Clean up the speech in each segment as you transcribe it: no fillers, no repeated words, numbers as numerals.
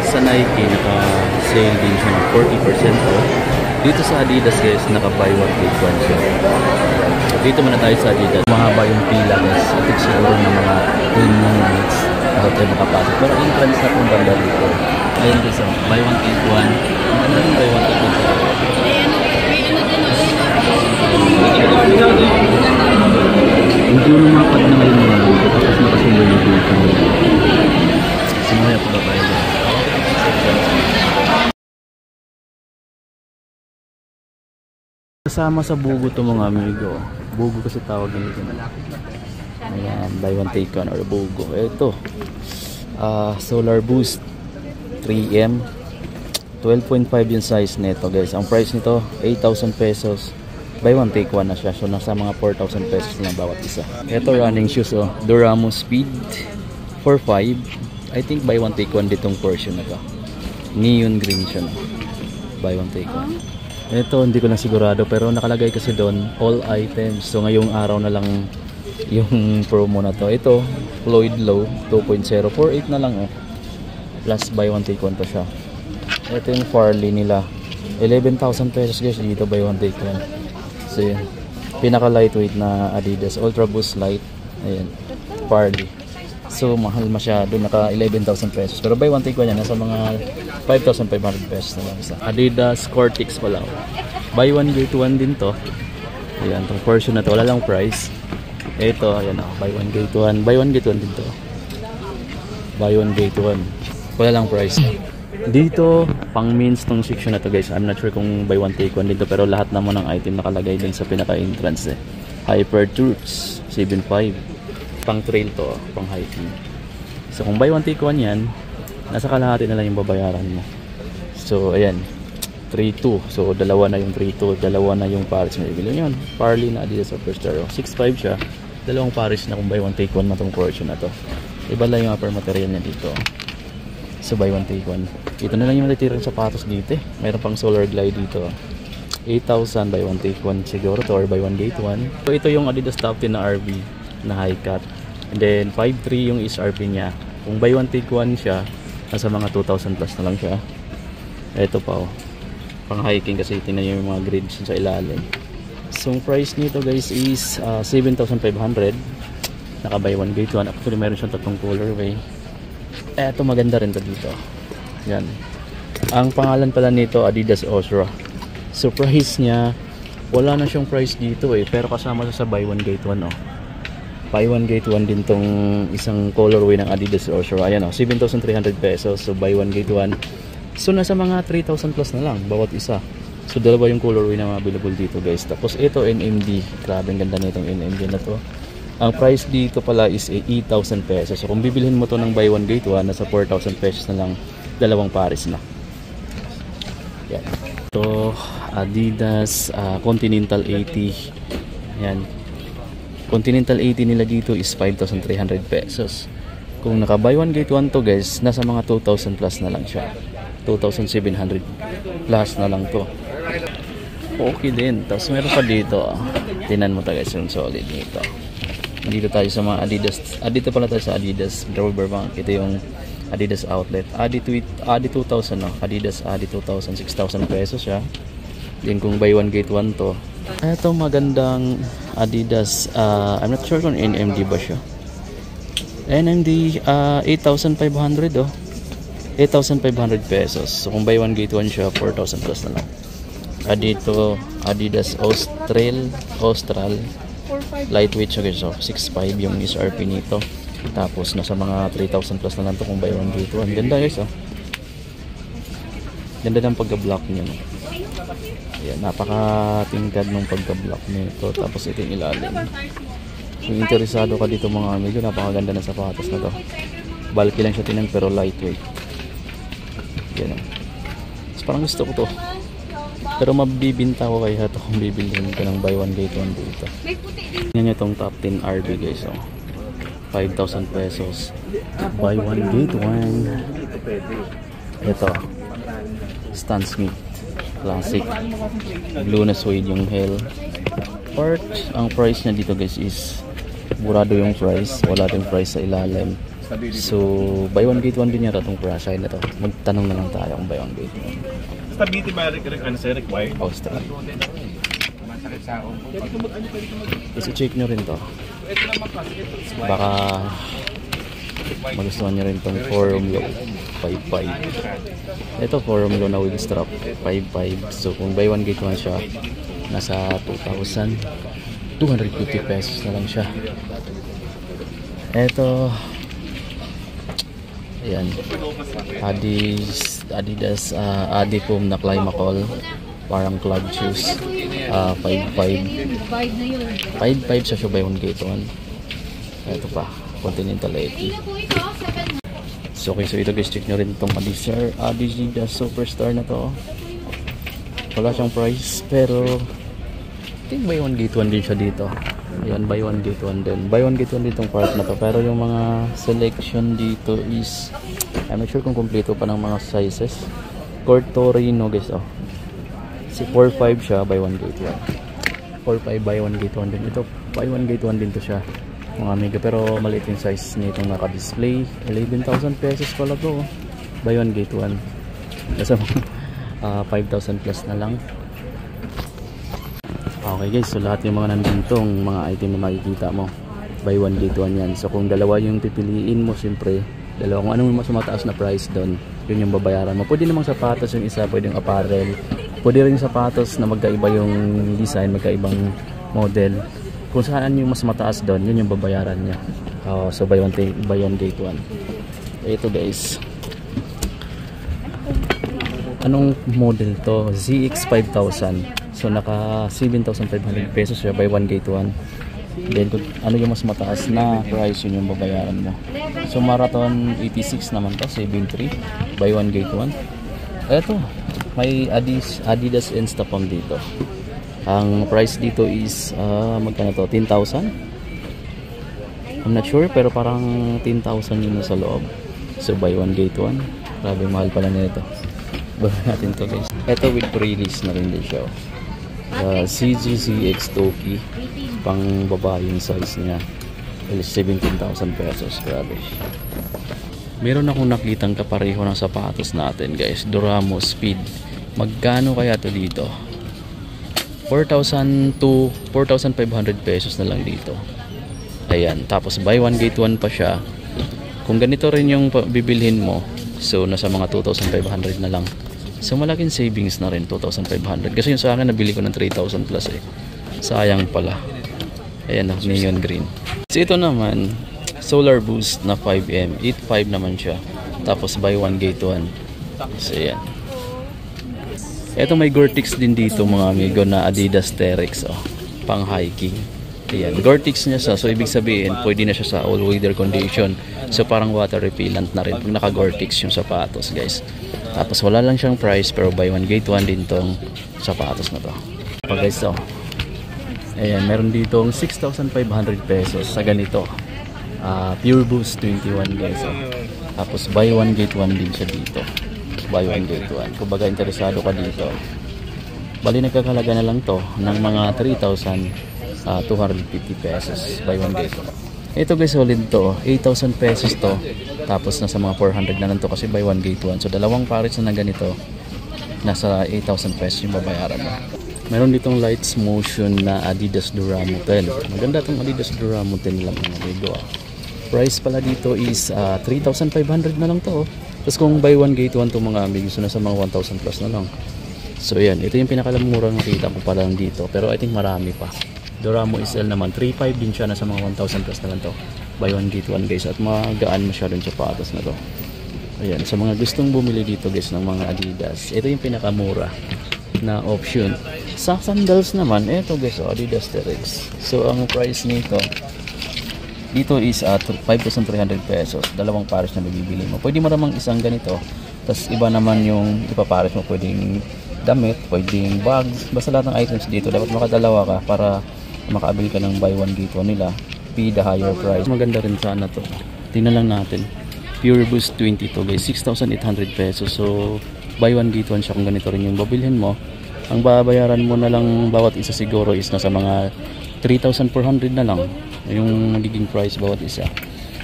sa Nike, naka-sale din siya ng 40% off. Dito sa Adidas guys, naka-buy one take one siya. Dito muna tayo sa Adidas. Mahaba yung pila guys. Ito siguro ng mga 10 minutes bago tayo makapasok. Pero entrance na kung banda dito. Ayun guys, buy one take one. Ano yung buy one take one siya? Hindi yung mapad na ngayon mga dito. Tapos nakasuloy yung dito. Sumaya ko ba tayo dito? Kasama sa bugo to mga amigo. Bugo kasi tawag nito. Ayan, buy one take one or bugo. Ito. Solar Boost 3M. 12.5 yung size nito guys. Ang price nito 8,000 pesos. Buy one take one na siya. So nasa mga 4,000 pesos lang bawat isa. Ito running shoes oh. Duramo Speed 4.5. I think buy one take one ditong portion na to. Neon green siya. Buy one take one. Ito hindi ko na sigurado pero nakalagay kasi doon all items. So ngayong araw na lang yung promo na to. Ito Floyd Low 2.0 48 na lang oh. Plus buy one take one to siya. Ito yung Farley nila 11,000 pesos guys dito buy one take one. So yun. Pinaka lightweight na Adidas Ultra Boost Light. Ayan Farley. So mahal masyado, naka 11,000 pesos. Pero buy one take one yan, nasa mga 5,500 pesos na lang isa. Adidas Cortex pala. Buy one get one din to. Ayan, itong portion na to, wala lang price. Ito, ayan o, buy one get one. Buy one get one din to. Buy one get one. Wala lang price. Dito, pang means tong section na to guys. I'm not sure kung buy one take one dito. Pero lahat naman ng item nakalagay din sa pinaka-entrance eh. Hyper Troops 7.5. Pang trail to, pang hiking. So kung buy one take one yan, nasa kalahati na lang yung babayaran mo. So ayan, 3.2. So dalawa na yung 3.2, dalawa na yung Paris na ibili yun. Farley na Adidas Superstar 6.5 siya. Dalawang Paris na kung buy one take one na tong portion na to. Iba lang yung upper material niya dito. So buy one take one. Ito na lang yung natitirang sapatos dito eh. Mayroon pang Solar Glide dito. 8,000 buy one take one siguro to or buy one get one. So ito yung Adidas Top 10 na RB na high cut. And then 5.3 yung SRP niya. Kung buy one take one siya, nasa mga 2,000 plus na lang siya. Ito pa oh. Pang hiking kasi tingnan niyo yung mga grids sa ilalim. So ang price nito guys is 7,500. Naka buy one get one. Actually meron siyang tatlong colorway. Ito maganda rin to dito. Yan. Ang pangalan pala nito Adidas Osra. So price niya wala na siyang price dito eh, pero kasama sa buy one get one oh. Buy one get one din tong isang colorway ng Adidas Osra. Ayan oh, 7,300 pesos. So buy one get one. So nasa mga 3,000 plus na lang bawat isa. So dalawa yung colorway na available dito guys. Tapos ito NMD. Grabe ang ganda nitong NMD na to. Ang price dito pala is 8,000 pesos. So kung bibilhin mo to ng buy one get one, nasa 4,000 pesos na lang, dalawang Paris na. Yan. Ito Adidas Continental 80. Yan. Continental 80 nila dito is 5,300 pesos. Kung naka buy one get one to guys, nasa mga 2,000 plus na lang siya. 2,700 plus na lang to. Okay din. Tapos meron pa dito. Tingnan mo tayo guys yung solid nito. Dito tayo sa mga Adidas. Dito pala tayo sa Adidas Rubberbank. Ito yung Adidas Outlet. Adi 2,000 no. Adidas Adi 2,000, 6,000 pesos siya. Then kung buy one get one to. Ito magandang Adidas, I'm not sure kung NMD ba siya. NMD 8,500 oh. 8,500 pesos. So kung buy one get one siya, 4,000 plus na lang. Dito Adidas Austral lightweight siya guys. So 6.5 yung SRP nito. Tapos nasa mga 3,000 plus na lang to kung buy one get one. Ganda guys oh. Ganda ng pagka-block niya no? Ayan, napaka-tingkad ng pagka-block nito. Tapos ito yung ilalim. Kung interesado ka dito mga amigo, napakaganda ng sapatos na to. Bulky lang siya tinan pero lightweight. Yan o. So, parang gusto ko to. Pero mabibinta ko kaya ito kung bibilhin ko ng buy one get one dito. Yan itong top 10 RB guys o. 5,000 pesos. Buy one get one. Ito. Stan Smith. Classic. Blue na suede yung heel. Part, ang price niya dito guys is burado yung price. Wala din price sa ilalim. So buy one get one din yata itong crash eye na to. Magtanong na lang tayo kung buy one get one. Stability ba required? Oh, stability. Kasi check nyo rin to. Baka magustuhan nyo rin itong forum low 5.5. Ito forum low na wheel strap 5.5. So kung buy one get one siya, nasa 2,250 pesos na lang siya. Ito, ayan, Adidas Adicom na Climacool, parang club shoes. 5.5 siya siya buy one get one. Ito pa, Continental 80. So okay, so ito guys, check nyo rin itong Adidas Superstar na to. Wala siyang price, pero I think buy one get one din siya dito. Ayan, buy one get one din. Buy one get one din itong part na to. Pero yung mga selection dito is, I'm not sure kung kompleto pa ng mga sizes. Court Torino guys, oh. Si 4.5 siya, buy one get one. 4.5 buy one get one din. Ito, buy one get one din to siya, mga amiga. Pero maliit yung size nitong naka-display. 11,000 pesos pala to, oh. Buy one get one. Kasi 5,000 plus na lang. Okay guys, so lahat yung mga nanditong mga item na makikita mo, buy one get one yan. So kung dalawa yung pipiliin mo, siyempre dalawa, kung anong mas mataas na price doon, yun yung babayaran mo. Pwede namang sapatos yung isa, pwede yung apparel, pwede rin sapatos na magkaiba yung design, magkaibang model. Kung saan yung mas mataas doon, yun yung babayaran niya. So buy one get one. Ito guys, anong model to? ZX 5000. So naka 7,500 pesos siya, buy one get one. Then kung ano yung mas mataas na price, yun yung babayaran mo. So Marathon 86 naman to, 7.3, buy one get one. Eto, may Adidas Instapump dito. Ang price dito is magkano to? 10,000? I'm not sure, pero parang 10,000 yun sa loob. So buy one get one. Grabe, mahal pala nito. Bawa natin to guys. Eto with pre-release na rin din siya. CGCX Toki, pang babae yung size niya, 17,000 pesos. Grabe. Meron akong nakitang kapareho ng sapatos natin guys, Duramo Speed. Magkano kaya to dito? 4,000 to 4,500 pesos na lang dito. Ayan, tapos buy one get one pa siya. Kung ganito rin yung bibilhin mo, so nasa mga 2,500 na lang. So malaking savings na rin, 2,500. Kasi yung sa akin nabili ko ng 3,000 plus eh. Sayang pala. Ayan, neon green. So ito naman, Solar Boost na 5M, 8.5 naman siya. Tapos buy one get one. So ayan. Ito may Gore-Tex din dito mga amigo na Adidas Terex, oh, pang hiking. Ayan, Gore-Tex niya siya. So ibig sabihin, pwede na siya sa all weather condition. So parang water repellent na rin pag naka Gore-Tex yung sapatos guys. Tapos wala lang siyang price, pero buy one get one din tong sapatos na to. Okay guys, so ayan, meron ditong 6,500 pesos sa ganito. Pure Boost 21 guys, so. Tapos buy one get one din siya dito. Buy one get one. Kung baga interesado ka dito, bali nagkakalaga na lang to ng mga 3,250 pesos. Buy one get one. Ito guys, solid to, 8,000 pesos to. Tapos nasa mga 400 na lang to kasi buy one get one. So dalawang pares na ganito, nasa 8,000 pesos yung babayaran mo. Meron ditong Lights Motion na Adidas Duramo 10. Maganda itong Adidas Duramo 10 lang mga amigo. Price pala dito is 3,500 na lang to. Tapos kung buy one get one to mga amigo, so nasa mga 1,000 plus na lang. So yan, ito yung pinakalamurang nakita ko pa lang dito. Pero I think marami pa. Duramo SL naman, 3.5 din siya, nasa mga 1,000 plus na lang to. Buy one get one guys, at magaan masyadong sapatos na to. Ayan, sa mga gustong bumili dito guys ng mga Adidas, ito yung pinakamura na option. Sa sandals naman, ito guys, Adidas Terex. So ang price nito dito is 5,300 pesos. Dalawang pares na bibili mo. Pwede mo namang isang ganito, tapos iba naman yung ipapares mo. Pwedeng damit, pwedeng bags, basta lahat ng items dito dapat makadalawa ka para makaabili ka ng buy one get one nila, pay the higher price. Maganda rin sana to. Tingnan lang natin. Pure Boost 22 guys, 6,800 pesos. So buy one get one siya kung ganito rin yung babilhin mo. Ang babayaran mo na lang bawat isa siguro is nasa mga 3,400 na lang yung magiging price bawat isa.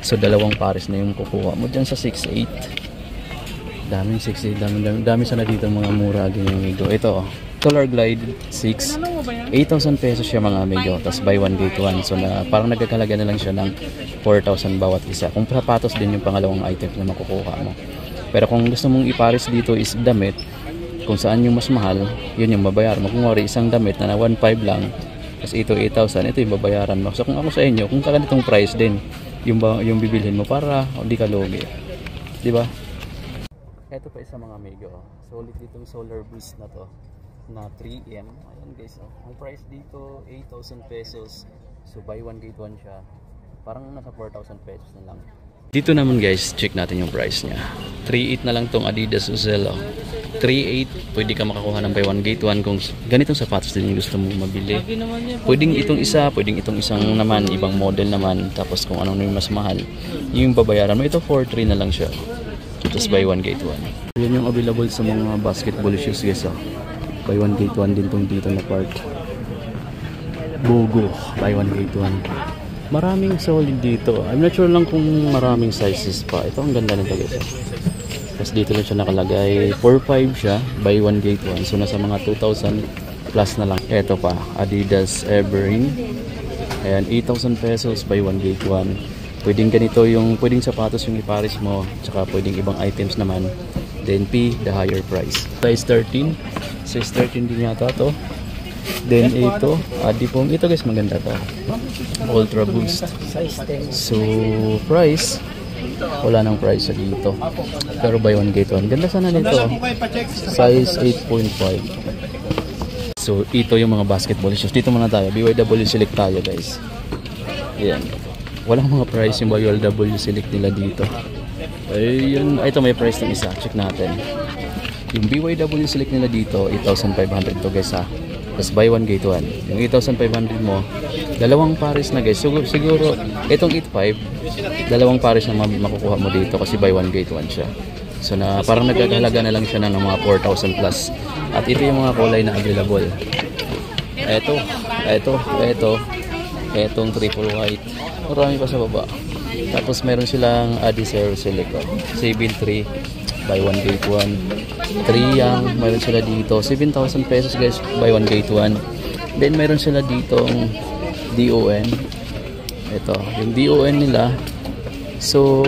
So dalawang pares na yung kukuha mo dyan sa 6.8. Daming 6.8, dami sana dito mga mura mga amigo. Ito Solar Glide 6, 8,000 pesos siya mga amigo, tapos buy one get one. So na, parang nagkakalaga na lang siya ng 4,000 bawat isa. Kung sapatos din yung pangalawang item na makukuha mo. Pero kung gusto mong ipares dito is damit, kung saan yung mas mahal, yun yung babayaran mo. Kung wari isang damit na 1.5 lang, tapos ito 8,000, ito yung babayaran mo. So kung ako sa inyo, kung kaganitong price din yung bibilhin mo para hindi ka lugi, di ba? Ito pa isa mga amigo, solid ditong Solar Boost na to na 3M. Ayan guys, ang price dito 8,000 pesos. So buy one get one siya. Parang nasa 4,000 pesos na lang. Dito naman guys, check natin yung price niya. 3.8 na lang tong Adidas Uzello. 3.8, pwede ka makakuha ng buy one get one kung ganitong sapatos din yung gusto mong mabili. Pwedeng itong isa, pwedeng itong isang naman, ibang model naman. Tapos kung anong yung mas mahal, yung babayaran mo. Ito 4.3 na lang siya. Tapos buy one get one. Yan yung available sa mga basketball shoes guys. Buy one get one din tong dito na part. Bogo, buy one get one. Maraming solid dito. I'm not sure lang kung maraming sizes pa. Ito ang ganda nito guys. Tapos dito lang siya nakalagay. 4.5 siya, buy one get one. So nasa mga 2,000 plus na lang. Ito pa, Adidas Evergreen. Ayan, 8,000 pesos, buy one get one. Pwedeng ganito yung, pwedeng sapatos yung ipares mo, tsaka pwedeng ibang items naman. Then P, the higher price. Size 13. Size 13 din yata to. Then ito, Adipong. Ito guys, maganda to. Ultra Boost. So, price, wala nang price dito. Pero buy one get one. Ganda sana nito. Size 8.5. So, ito yung mga basketball shoes. Dito muna tayo. BYW Select tayo guys. Ayan. Walang mga price yung BYW Select nila dito. Ayun. Ito may price ng isa. Check natin. Yung BYW Select nila dito, 8,500 to guys ha. Tapos buy one get one. Yung 8,500 mo, dalawang pares na guys. Siguro itong 8.5, dalawang pares na makukuha mo dito kasi buy one get one siya. So na parang nagkakahalaga na lang siya ng mga 4,000 plus. At ito yung mga kulay na available. Etong triple white. Marami pa sa baba. Tapos meron silang Adizero Select 7.3, buy one get one. 3 yang meron sila dito 7,000 pesos guys, buy one get one. Then meron sila ditong DON. Ito yung DON nila. So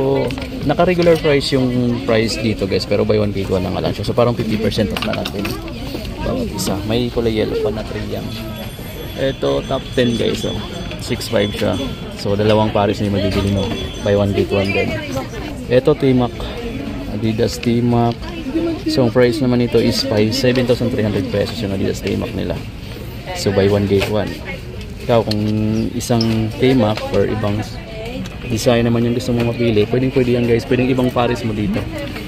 naka regular price yung price dito guys, pero buy one get one lang siya. So parang 50% off na natin bawat isa. May kulay yellow pa na 3 yang. Ito top 10 guys, 6.5 siya. So dalawang pares na yung mabibili mo, buy one get one din. Ito T-Mac, Adidas T-Mac. So ang price naman nito is 7,300 pesos yung Adidas T-Mac nila. So buy one get one. Ikaw kung isang T-Mac or ibang design naman yung gusto mo mapili, pwede yan guys. Pwedeng ibang pares mo dito.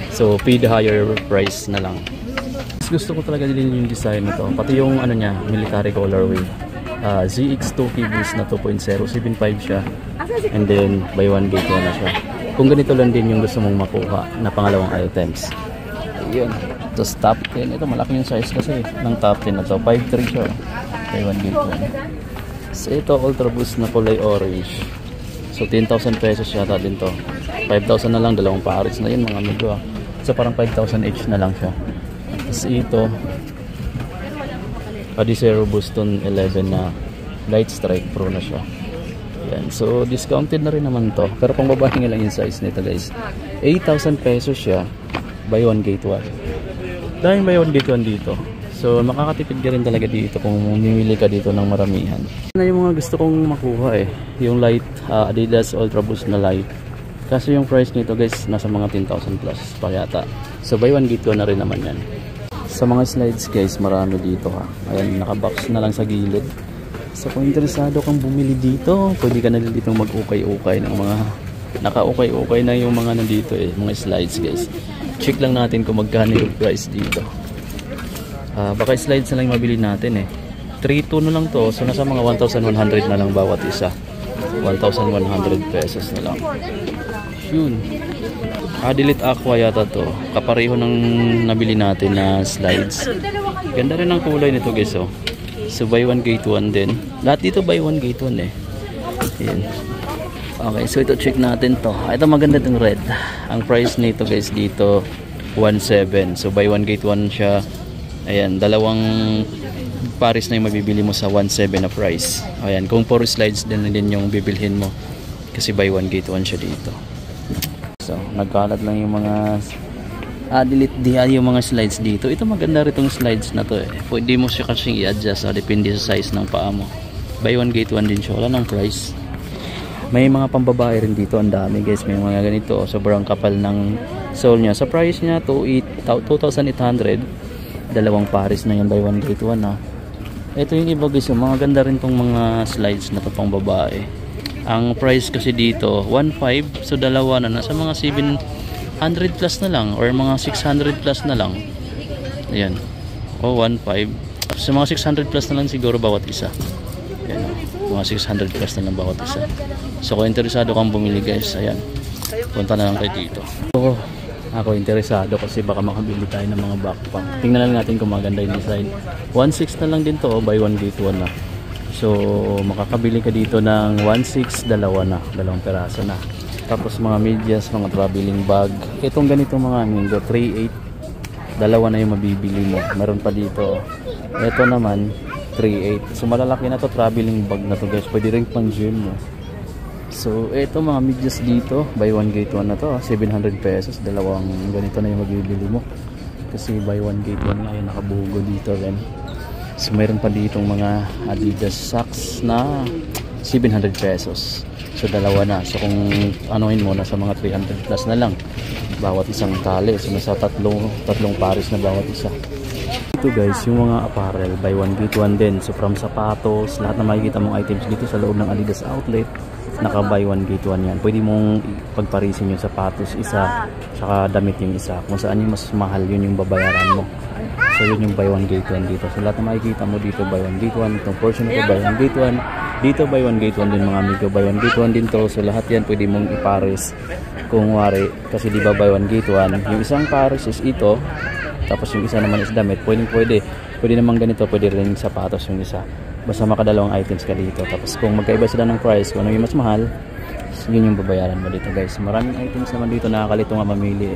So pay the higher price na lang. Gusto ko talaga din yung design nito. Pati yung ano niya, military colorway. ZX2 Boost na 2.0, 7.5 siya. And then buy one get one na siya. Kung ganito lang din yung gusto mong makuha na pangalawang items. Ayun. Tapos top 10. Ito malaki yung size kasi ng top 10 na to. 5.3 siya. Buy one get one. So ito Ultra Boost na kulay orange. So 10,000 pesos yata din to. 5,000 na lang, dalawang pares na yun mga amigo. So parang 5,000 each na lang siya. Tapos ito Adizero Boston 11 na Light Strike Pro na siya. Yan. So discounted na rin naman to. Pero pang babae nga lang yung size nito guys. 8,000 pesos siya, buy one get one. Dahil buy one get one dito. So makakatipid ka rin talaga dito kung mimili ka dito ng maramihan. Na yung mga gusto kong makuha yung light Adidas Ultra Boost na light. Kasi yung price nito guys nasa mga 10,000 plus pa yata. So buy one get one na rin naman yan. Sa mga slides guys, marami dito ha. Ayan, nakabox na lang sa gilid. So kung interesado kang bumili dito, pwede ka na dito mag-ukay-ukay ng mga naka-ukay-ukay na yung mga nandito mga slides guys. Check lang natin kung magkano yung price dito. Baka slides na lang mabili natin 3.2 na lang to. So nasa mga 1,100 na lang bawat isa. 1,100 pesos na lang. Yun. Delete Aqua yata to. Kapareho ng nabili natin na slides. Ganda rin ang kulay nito guys So buy one get one din. Lahat dito buy one get one Ayan. Okay, so ito check natin to. Ito maganda itong red. Ang price nito guys dito 1.7. So buy one get one siya. Ayan, dalawang pares na yung mabibili mo sa 1.7 na price. Ayan, kung 4 slides din yung bibilhin mo. Kasi buy one get one siya dito. So, nagkalat lang yung mga delete yung mga slides dito. Ito maganda rin itong slides na to eh. Pwede mo siya kasi i-adjust. Depende sa size ng paa mo. Buy one get one din siya. Wala ng price. May mga pambabae rin dito. Ang dami guys. May mga ganito. Sobrang kapal ng sole niya. Sa price niya, 2,800. Dalawang pares na yan. Buy one get one ha. Ito yung iba guys. Mga ganda rin tong mga slides na to pang babae. Ang price kasi dito 1.5. So dalawa na. Nasa mga 700 plus na lang. Or mga 600 plus na lang. Ayan. O 1.5. Sa mga 600 plus na lang siguro bawat isa. Ayan o. Mga 600 plus na lang bawat isa. So kung interesado kang bumili guys, ayan, punta na lang kayo dito. So ako interesado kasi baka makabili tayo ng mga backpack. Tingnan lang natin kung maganda yung design. 1.6 na lang din to, buy one get one na. So makakabili ka dito ng 1.6, dalawang peraso na. Tapos mga medyas, mga traveling bag. Itong ganito mga amigo, 3.8. Dalawa na yung mabibili mo. Meron pa dito. Ito naman 3.8. So malalaki na to, traveling bag na to guys. Pwede rin pang gym mo. So ito mga medyas dito, buy one get one na to, 700 pesos. Dalawang ganito na yung mabibili mo. Kasi buy one get one nga yung nakabugo dito rin. So mayroon pa ditong mga Adidas socks na 700 pesos. So dalawa na. So kung anuhin mo, nasa mga 300 plus na lang bawat isang tali. So nasa tatlong pares na bawat isa. Ito guys, yung mga apparel, buy one get one din. So from sapatos, lahat na makikita mong items dito sa loob ng Adidas outlet, naka buy one get one yan. Pwede mong pagparisin yung sapatos isa, saka damit yung isa. Kung saan yung mas mahal, yun yung babayaran mo. So yun yung buy one get one dito. So lahat na makikita mo dito, buy one get one. Itong portion ito, buy one get one. Dito buy one get one din mga amigo, buy one get one din to. So lahat yan pwede mong ipares kung wari. Kasi di ba buy one get one, yung isang pares is ito, tapos yung isa naman is damit. Pwede naman ganito, pwede rin sapatos yung isa. Basta makadalawang items ka dito. Tapos kung magkaiba sila ng price, kung ano yung mas mahal, yun yung babayaran mo dito guys. Maraming items naman dito, nakakalito nga mamili.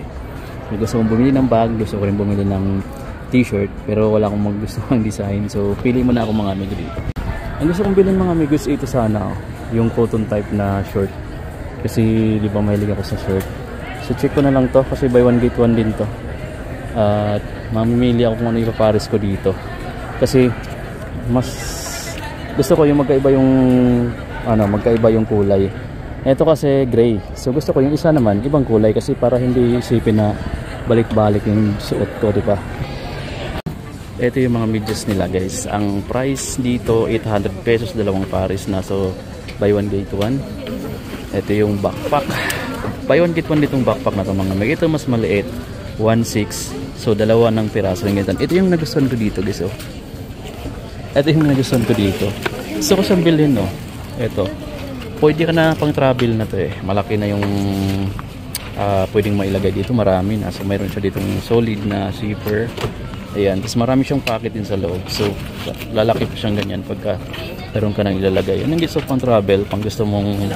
May gusto kong bumili ng bag, gusto ko rin bumili ng t-shirt, pero wala akong magustuhan design. So pili mo na ako mga amigo dito. Ang gusto kong bilhin mga amigos, ito sana yung cotton type na short. Kasi di ba mahilig ako sa shirt. So check ko na lang to kasi buy one get one din to. At mamimili ako kung ano ipapares ko dito. Kasi mas gusto ko yung magkaiba yung kulay. Ito kasi gray. So gusto ko yung isa naman ibang kulay kasi para hindi isipin na balik-balik yung suot ko, di ba? Ito yung mga medyas nila guys. Ang price dito 800 pesos, dalawang pares na. So buy one get one. Ito yung backpack. Buy one get one ditong backpack na to mga mag. Ito mas maliit, 1.6. So dalawa ng piraso ng ganyan. Ito yung nagustuhan ko dito guys. Oh. Ito yung nagustuhan ko dito. Gusto ko siyang bilhin no. Ito. Pwede ka na pang travel na to eh. Malaki na yung pwedeng mailagay dito. Marami na. So mayroon siya ditong solid na zipper. Ayan. Tapos marami siyang pocket din sa loob. So lalaki pa siyang ganyan pagka meron ka nang ilalagay. Yan ang gusto pang travel. Pang gusto mong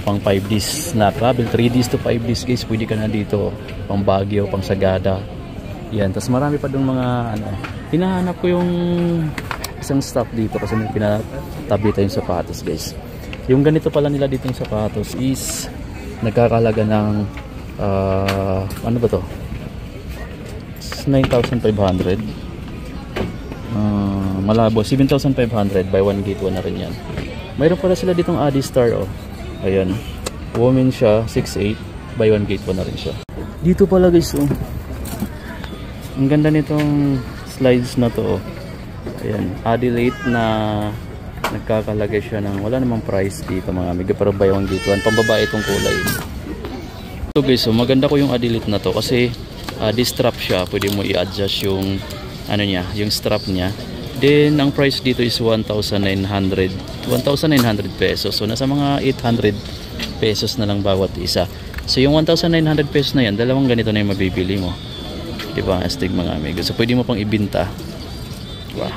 pang 5 days na travel. 3 days to 5 days guys. Pwede ka na dito. Pang Baguio, pang Sagada. Yan. Tapos marami pa doon mga hinahanap ko yung isang stop dito kasi may pinatabi tayong sapatos guys. Yung ganito pala nila dito yung sapatos is nagkakalaga ng ano ba to? 9,500. Malabo 7,500. Buy one get one na rin yan. Mayroon pala sila ditong Adistar oh. Ayan. Woman siya 6'8". Buy one get one na rin siya. Dito pala guys oh. Ang ganda nitong slides na to oh. Ayan, Adelaide na nagkakalagay siya ng wala namang price dito mga amigo, pero buy one get one. Pambabae itong kulay. So guys, so maganda ko yung Adelaide na to kasi this strap siya, pwede mo i-adjust yung ano niya, yung strap niya. Then ang price dito is 1,900 pesos. So nasa mga 800 pesos na lang bawat isa. So yung 1,900 pesos na yan, dalawang ganito na yung mabibili mo. Diba? Astig mga amigo. So pwede mo pang ibenta. Diba?